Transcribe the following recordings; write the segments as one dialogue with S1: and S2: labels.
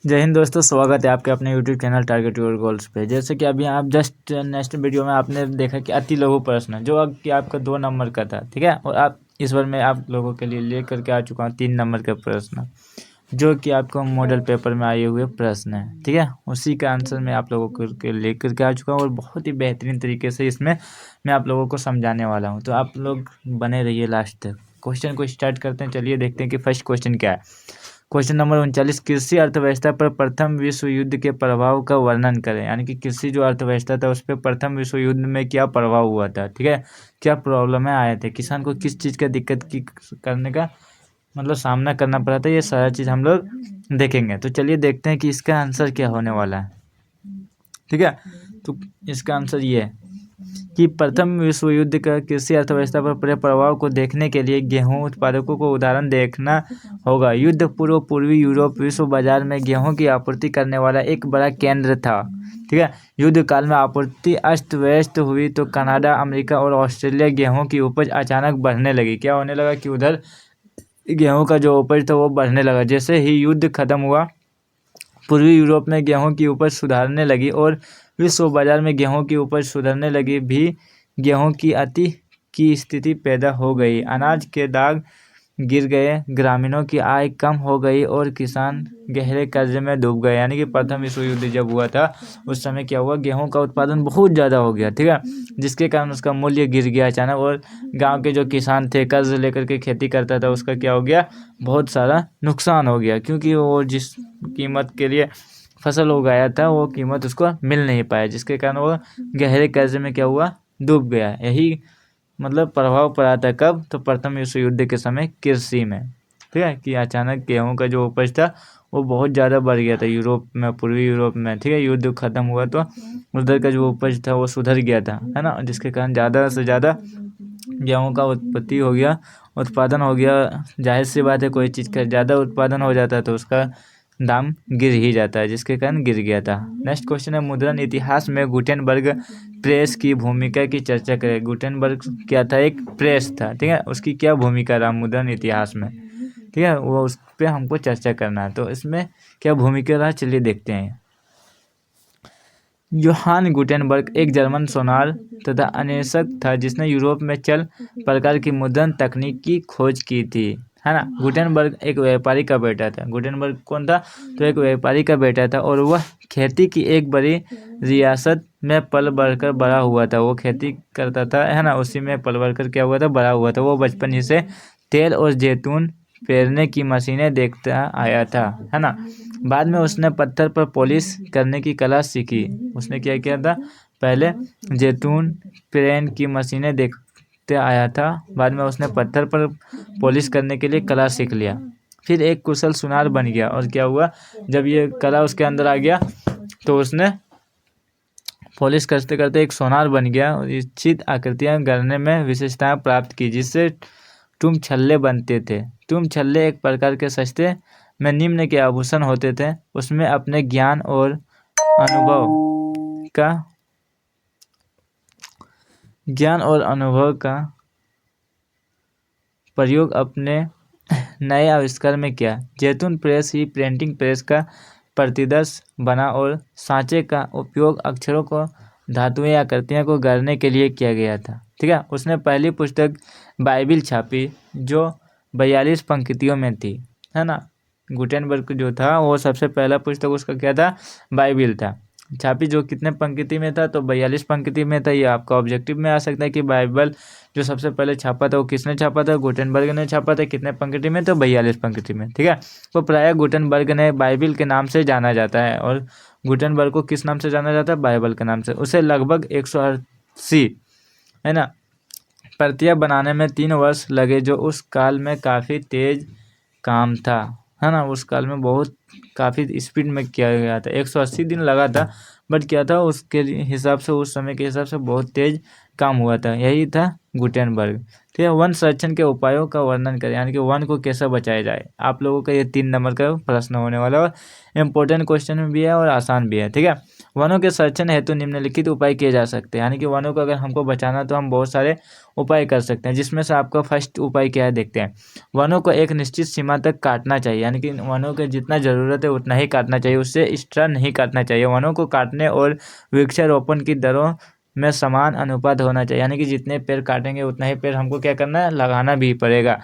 S1: जय हिंद दोस्तों, स्वागत है आपके अपने YouTube channel target your goals पे। जैसे कि अभी आप जस्ट नेक्स्ट वीडियो में आपने देखा कि अति लघु प्रश्न जो कि आपका 2 नंबर का था, ठीक है। और आप इस बार मैं आप लोगों के लिए लेकर के आ चुका हूँ 3 नंबर का प्रश्न जो कि आपको मॉडल पेपर में आए हुए प्रश्न है, ठीक है। उसी का आंसर मैं आप लोगों को लेकर के आ चुका हूँ और बहुत ही बेहतरीन तरीके से इसमें मैं आप लोगों को समझाने वाला हूँ। तो आप लोग बने रहिए लास्ट तक। क्वेश्चन को स्टार्ट करते हैं। चलिए देखते हैं कि फर्स्ट क्वेश्चन क्या है। क्वेश्चन नंबर 39, कृषि अर्थव्यवस्था पर प्रथम विश्व युद्ध के प्रभाव का वर्णन करें। यानी कि कृषि जो अर्थव्यवस्था था उस पर प्रथम विश्व युद्ध में क्या प्रभाव हुआ था, ठीक है। क्या प्रॉब्लम आए थे, किसान को किस चीज़ का दिक्कत की करने का मतलब सामना करना पड़ा था, ये सारा चीज़ हम लोग देखेंगे। तो चलिए देखते हैं कि इसका आंसर क्या होने वाला है, ठीक है। तो इसका आंसर ये है कि प्रथम विश्व युद्ध का कृषि अर्थव्यवस्था पर पड़े प्रभाव को देखने के लिए गेहूं उत्पादकों को उदाहरण देखना होगा। युद्ध पूर्व पूर्वी यूरोप विश्व बाजार में गेहूं की आपूर्ति करने वाला एक बड़ा केंद्र था, ठीक है। युद्ध काल में आपूर्ति अस्त व्यस्त हुई तो कनाडा, अमेरिका और ऑस्ट्रेलिया गेहूं की उपज अचानक बढ़ने लगी। क्या होने लगा कि उधर गेहूं का जो उपज था वो बढ़ने लगा। जैसे ही युद्ध खत्म हुआ पूर्वी यूरोप में गेहूं की उपज सुधारने लगी और विश्व बाजार में गेहूं की उपज सुधरने लगी भी गेहूं की अति की स्थिति पैदा हो गई। अनाज के दाग गिर गए, ग्रामीणों की आय कम हो गई और किसान गहरे कर्ज में डूब गए। यानी कि प्रथम विश्व युद्ध जब हुआ था उस समय क्या हुआ, गेहूं का उत्पादन बहुत ज़्यादा हो गया, ठीक है, जिसके कारण उसका मूल्य गिर गया अचानक। और गांव के जो किसान थे कर्ज लेकर के खेती करता था उसका क्या हो गया, बहुत सारा नुकसान हो गया, क्योंकि वो जिस कीमत के लिए फसल उगाया था वो कीमत उसको मिल नहीं पाया, जिसके कारण वो गहरे कर्ज में क्या हुआ, डूब गया। यही मतलब प्रभाव पड़ा था कब, तो प्रथम विश्व युद्ध के समय कृषि में, ठीक है, कि अचानक गेहूं का जो उपज था वो बहुत ज़्यादा बढ़ गया था यूरोप में, पूर्वी यूरोप में, ठीक है। युद्ध खत्म हुआ तो उधर का जो उपज था वो सुधर गया था, है ना, जिसके कारण ज़्यादा से ज़्यादा गेहूं का उत्पत्ति हो गया, उत्पादन हो गया। जाहिर सी बात है, कोई चीज़ का ज़्यादा उत्पादन हो जाता है तो उसका दाम गिर ही जाता है, जिसके कारण गिर गया था। नेक्स्ट क्वेश्चन है, मुद्रण इतिहास में गुटेनबर्ग प्रेस की भूमिका की चर्चा करें। गुटेनबर्ग क्या था, एक प्रेस था, ठीक है, उसकी क्या भूमिका रहा मुद्रण इतिहास में, ठीक है, वो उस पर हमको चर्चा करना है। तो इसमें क्या भूमिका रहा, चलिए देखते हैं। योहान गुटेनबर्ग एक जर्मन सोनार तथा अन्वेषक था जिसने यूरोप में चल प्रकार की मुद्रण तकनीक की खोज की थी, है ना। गुटेनबर्ग एक व्यापारी का बेटा था। गुटेनबर्ग कौन था, तो एक व्यापारी का बेटा था और वह खेती की एक बड़ी रियासत में पल बढ़कर बड़ा हुआ था। वो खेती करता था, है ना, उसी में पल बढ़कर क्या हुआ था, बड़ा हुआ था। वो बचपन ही से तेल और जैतून पेरने की मशीनें देखता आया था, है ना। बाद में उसने पत्थर पर पॉलिश करने की कला सीखी। उसने क्या किया था, पहले जैतून पेरने की मशीनें देखते आया था, बाद में उसने पत्थर पर पॉलिश करने के लिए कला सीख लिया, फिर एक कुशल सुनार बन गया। और क्या हुआ, जब ये कला उसके अंदर आ गया तो उसने पॉलिश करते करते एक सोनार बन गया और इच्छित आकृतियां गढ़ने में विशेषताएं प्राप्त की, जिससे टुम छल्ले बनते थे। टुम छल्ले एक प्रकार के सस्ते में निम्न के आभूषण होते थे। उसमें अपने ज्ञान और अनुभव का प्रयोग अपने नए आविष्कार में किया। जैतून प्रेस ही प्रिंटिंग प्रेस का प्रतिदर्श बना और सांचे का उपयोग अक्षरों को धातुएं या आकृतियों को गढ़ने के लिए किया गया था, ठीक है। उसने पहली पुस्तक बाइबिल छापी जो 42 पंक्तियों में थी, है ना। गुटेनबर्ग जो था वो सबसे पहला पुस्तक उसका क्या था, बाइबिल था, छापी, जो कितने पंक्ति में था, तो 42 पंक्ति में था। ये आपका ऑब्जेक्टिव में आ सकता है कि बाइबल जो सबसे पहले छापा था वो किसने छापा था, गुटेनबर्ग ने छापा था। कितने पंक्ति में, तो 42 पंक्ति में, ठीक है। तो प्रायः गुटेनबर्ग ने बाइबिल के नाम से जाना जाता है। और गुटेनबर्ग को किस नाम से जाना जाता है, बाइबल के नाम से। उसे लगभग 180, है ना, प्रतियां बनाने में 3 वर्ष लगे, जो उस काल में काफ़ी तेज काम था, है ना। उस काल में बहुत काफ़ी स्पीड में किया गया था, 180 दिन लगा था, बट क्या था उसके हिसाब से, उस समय के हिसाब से बहुत तेज काम हुआ था, यही था गुटेनबर्ग। ठीक है, वन संरक्षण के उपायों का वर्णन करें, यानी कि वन को कैसे बचाया जाए। आप लोगों का ये 3 नंबर का प्रश्न होने वाला है, इंपॉर्टेंट क्वेश्चन भी है और आसान भी है। ठीक है, वनों के संरक्षण हेतु निम्नलिखित उपाय किए जा सकते हैं, यानी कि वनों को अगर हमको बचाना तो हम बहुत सारे उपाय कर सकते हैं, जिसमें से आपका फर्स्ट उपाय क्या है देखते हैं। वनों को एक निश्चित सीमा तक काटना चाहिए, यानी कि वनों के जितना ज़रूरत है उतना ही काटना चाहिए, उससे एक्स्ट्रा नहीं काटना चाहिए। वनों को काटने और वृक्षारोपण की दरों में समान अनुपात होना चाहिए, यानी कि जितने पेड़ काटेंगे उतना ही पेड़ हमको क्या करना है, लगाना भी पड़ेगा।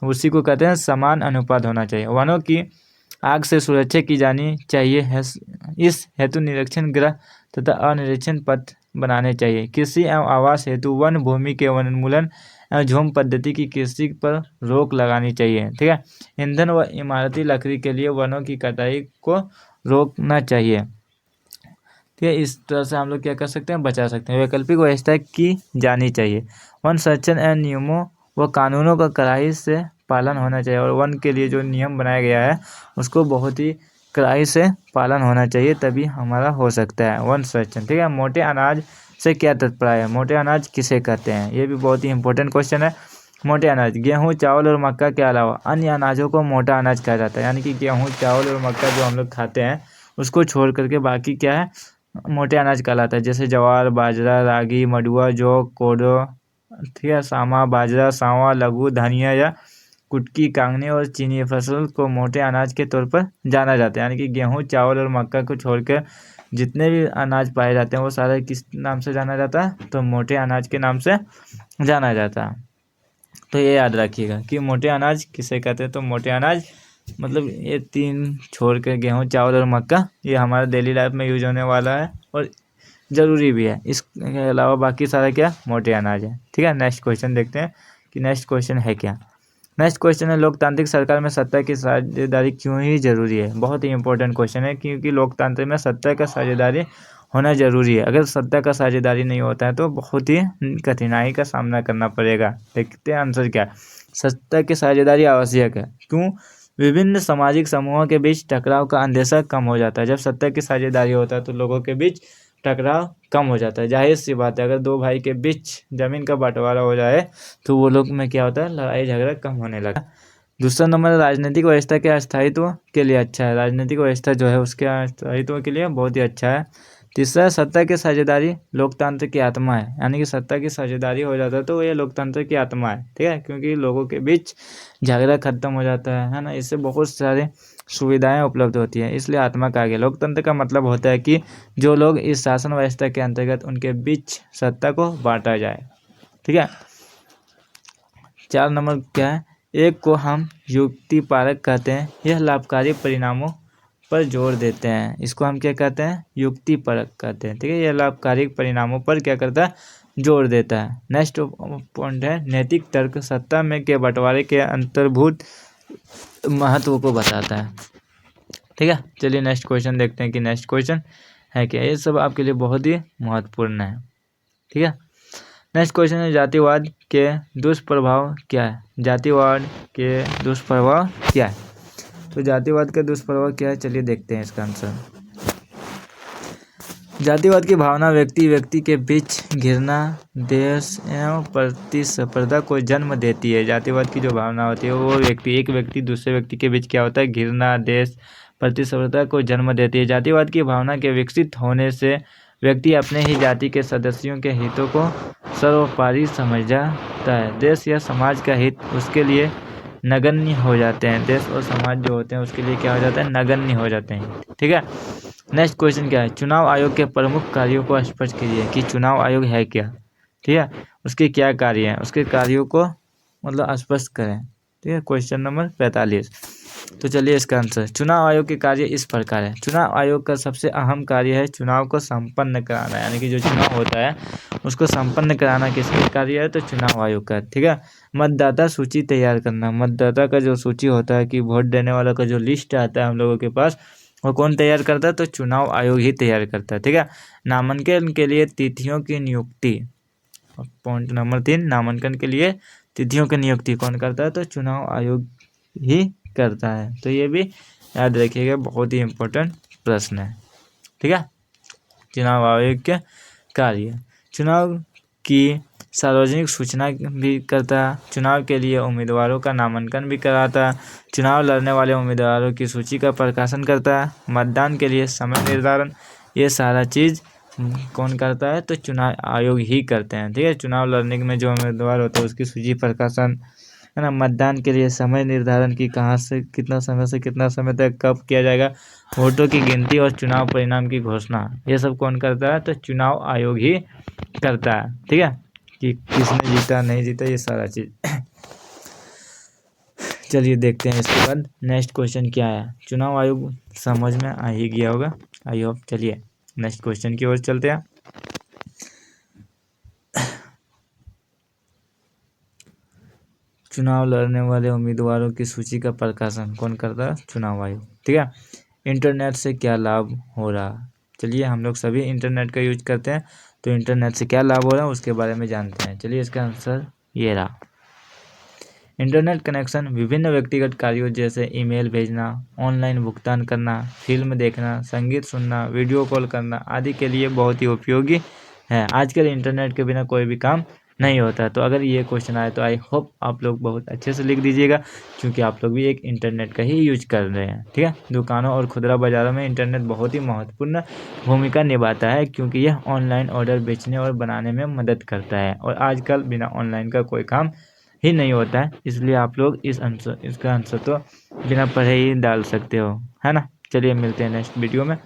S1: उसी को कहते हैं समान अनुपात होना चाहिए। वनों की आग से सुरक्षा की जानी चाहिए है, इस हेतु निरीक्षण गृह तथा अनिरीक्षण पथ बनाने चाहिए। कृषि एवं आवास हेतु वन भूमि के वनोन्मूलन एवं झूम पद्धति की कृषि पर रोक लगानी चाहिए। ठीक है, ईंधन व इमारती लकड़ी के लिए वनों की कटाई को रोकना चाहिए। ठीक है, इस तरह से हम लोग क्या कर सकते हैं, बचा सकते हैं। वैकल्पिक व्यवस्था की जानी चाहिए। वन संरक्षण एवं नियमों व कानूनों का कड़ाई से पालन होना चाहिए, और वन के लिए जो नियम बनाया गया है उसको बहुत ही कड़ाई से पालन होना चाहिए, तभी हमारा हो सकता है वन संरक्षण। ठीक है, मोटे अनाज से क्या तात्पर्य है, मोटे अनाज किसे कहते हैं, ये भी बहुत ही इंपॉर्टेंट क्वेश्चन है। मोटे अनाज गेहूँ, चावल और मक्का के अलावा अन्य अनाजों को मोटा अनाज कहा जाता है, यानी कि गेहूँ, चावल और मक्का जो हम लोग खाते हैं उसको छोड़ करके बाकी क्या है, मोटे अनाज कहलाता है। जैसे ज्वार, बाजरा, रागी, मडुआ, जौ, कोडो, ठीक है, सामा, बाजरा, सांवा, लघु, धनिया या कुटकी, कांगनी और चीनी फसल को मोटे अनाज के तौर पर जाना जाता है, यानी कि गेहूँ, चावल और मक्का को छोड़कर जितने भी अनाज पाए जाते हैं वो सारे किस नाम से जाना जाता है, तो मोटे अनाज के नाम से जाना जाता है। तो ये याद रखिएगा कि मोटे अनाज किसे कहते हैं, तो मोटे अनाज मतलब ये 3 छोड़ के गेहूँ, चावल और मक्का, ये हमारा डेली लाइफ में यूज होने वाला है और ज़रूरी भी है। इसके अलावा बाकी सारा क्या मोटे अनाज है। ठीक है, नेक्स्ट क्वेश्चन देखते हैं कि नेक्स्ट क्वेश्चन है क्या। नेक्स्ट क्वेश्चन है, लोकतांत्रिक सरकार में सत्ता की साझेदारी क्यों ही जरूरी है। बहुत ही इंपॉर्टेंट क्वेश्चन है, क्योंकि लोकतंत्र में सत्ता का साझेदारी होना जरूरी है। अगर सत्ता का साझेदारी नहीं होता है तो बहुत ही कठिनाई का सामना करना पड़ेगा। देखते हैं आंसर क्या है। सत्ता की साझेदारी आवश्यक है, क्यों, विभिन्न सामाजिक समूहों के बीच टकराव का अंदेशा कम हो जाता है। जब सत्ता की साझेदारी होता है तो लोगों के बीच टकराव कम हो जाता है। जाहिर सी बात है, अगर 2 भाई के बीच जमीन का बंटवारा हो जाए तो वो लोग में क्या होता है, लड़ाई झगड़ा कम होने लगा। दूसरा नंबर, राजनीतिक व्यवस्था के अस्थायित्व के लिए अच्छा है। राजनीतिक व्यवस्था जो है उसके अस्थायित्व के लिए बहुत ही अच्छा है। तीसरा, सत्ता की साझेदारी लोकतंत्र की आत्मा है, यानी कि सत्ता की साझेदारी हो जाता है तो ये लोकतंत्र की आत्मा है। ठीक है, क्योंकि लोगों के बीच झगड़ा खत्म हो जाता है ना, इससे बहुत सारे सुविधाएं उपलब्ध होती है, इसलिए आत्मा कहा गया। लोकतंत्र का मतलब होता है कि जो लोग इस शासन व्यवस्था के अंतर्गत उनके बीच सत्ता को बांटा जाए। ठीक है, 4 नंबर क्या है, एक को हम युक्तिपरक कहते हैं, यह लाभकारी परिणामों पर जोर देते हैं। इसको हम क्या कहते हैं, युक्तिपरक कहते हैं। ठीक है, यह लाभकारी परिणामों पर क्या करता है, जोर देता है। नेक्स्ट पॉइंट है, नैतिक तर्क सत्ता में के बंटवारे के अंतर्भूत महत्व को बताता है। ठीक है, चलिए नेक्स्ट क्वेश्चन देखते हैं कि नेक्स्ट क्वेश्चन है क्या। ये सब आपके लिए बहुत ही महत्वपूर्ण है। ठीक है, नेक्स्ट क्वेश्चन है, जातिवाद के दुष्प्रभाव क्या है। जातिवाद के दुष्प्रभाव क्या है, तो जातिवाद का दुष्प्रभाव क्या है, चलिए देखते हैं इसका आंसर। जातिवाद की भावना व्यक्ति के बीच घृणा, देश एवं प्रतिस्पर्धा को जन्म देती है। जातिवाद की जो भावना होती है वो एक व्यक्ति दूसरे व्यक्ति के बीच क्या होता है, घृणा, देश, प्रतिस्पर्धा को जन्म देती है। जातिवाद की भावना के विकसित होने से व्यक्ति अपने ही जाति के सदस्यों के हितों को सर्वोपरि समझता है। देश या समाज का हित उसके लिए नगण्य हो जाते हैं। देश और समाज जो होते हैं उसके लिए क्या हो जाता है, नगण्य हो जाते हैं। ठीक है, नेक्स्ट क्वेश्चन क्या है, चुनाव आयोग के प्रमुख कार्यों को स्पष्ट कीजिए कि चुनाव आयोग है क्या। ठीक है, उसके क्या कार्य हैं, उसके कार्यों को मतलब स्पष्ट करें। ठीक है, क्वेश्चन नंबर 45। तो चलिए इसका आंसर, चुनाव आयोग के कार्य इस प्रकार है। चुनाव आयोग का सबसे अहम कार्य है चुनाव को संपन्न कराना, यानी कि जो चुनाव होता है उसको संपन्न कराना किसका कार्य है, तो चुनाव आयोग का। ठीक है, मतदाता सूची तैयार करना, मतदाता का जो सूची होता है कि वोट देने वालों का जो लिस्ट आता है हम लोगों के पास, वो कौन तैयार करता है, तो चुनाव आयोग ही तैयार करता है। ठीक है, नामांकन के लिए तिथियों की नियुक्ति, पॉइंट नंबर 3, नामांकन के लिए तिथियों की नियुक्ति कौन करता है, तो चुनाव आयोग ही करता है। तो ये भी याद रखिएगा, बहुत ही इम्पोर्टेंट प्रश्न है। ठीक है, चुनाव आयोग के कार्य, चुनाव कि सार्वजनिक सूचना भी करता, चुनाव के लिए उम्मीदवारों का नामांकन भी कराता, चुनाव लड़ने वाले उम्मीदवारों की सूची का प्रकाशन करता, मतदान के लिए समय निर्धारण, ये सारा चीज़ कौन करता है? तो चुनाव आयोग ही करते हैं। ठीक है, चुनाव लड़ने में जो उम्मीदवार होता है उसकी सूची प्रकाशन, है ना, मतदान के लिए समय निर्धारण की कहाँ से कितना समय तक कब किया जाएगा, वोटों की गिनती और चुनाव परिणाम की घोषणा, ये सब कौन करता है? तो चुनाव आयोग ही करता है। ठीक है, कि किसने जीता नहीं जीता, ये सारा चीज़। चलिए देखते हैं इसके बाद नेक्स्ट क्वेश्चन क्या है। चुनाव आयोग समझ में आ ही गया होगा, आई होप। चलिए नेक्स्ट क्वेश्चन की ओर चलते हैं। चुनाव लड़ने वाले उम्मीदवारों की सूची का प्रकाशन कौन करता है? चुनाव आयोग। ठीक है, इंटरनेट से क्या लाभ हो रहा? चलिए, हम लोग सभी इंटरनेट का यूज करते हैं, तो इंटरनेट से क्या लाभ हो रहा है उसके बारे में जानते हैं। चलिए, इसका आंसर ये रहा। इंटरनेट कनेक्शन विभिन्न व्यक्तिगत कार्यों जैसे ईमेल भेजना, ऑनलाइन भुगतान करना, फिल्म देखना, संगीत सुनना, वीडियो कॉल करना आदि के लिए बहुत ही उपयोगी है। आजकल इंटरनेट के बिना कोई भी काम नहीं होता। तो अगर ये क्वेश्चन आए तो आई होप आप लोग बहुत अच्छे से लिख दीजिएगा, क्योंकि आप लोग भी एक इंटरनेट का ही यूज कर रहे हैं। ठीक है, दुकानों और खुदरा बाज़ारों में इंटरनेट बहुत ही महत्वपूर्ण भूमिका निभाता है, क्योंकि यह ऑनलाइन ऑर्डर बेचने और बनाने में मदद करता है, और आजकल बिना ऑनलाइन का कोई काम ही नहीं होता है। इसलिए आप लोग इसका आंसर तो बिना पढ़े ही डाल सकते हो, है ना। चलिए मिलते हैं नेक्स्ट वीडियो में।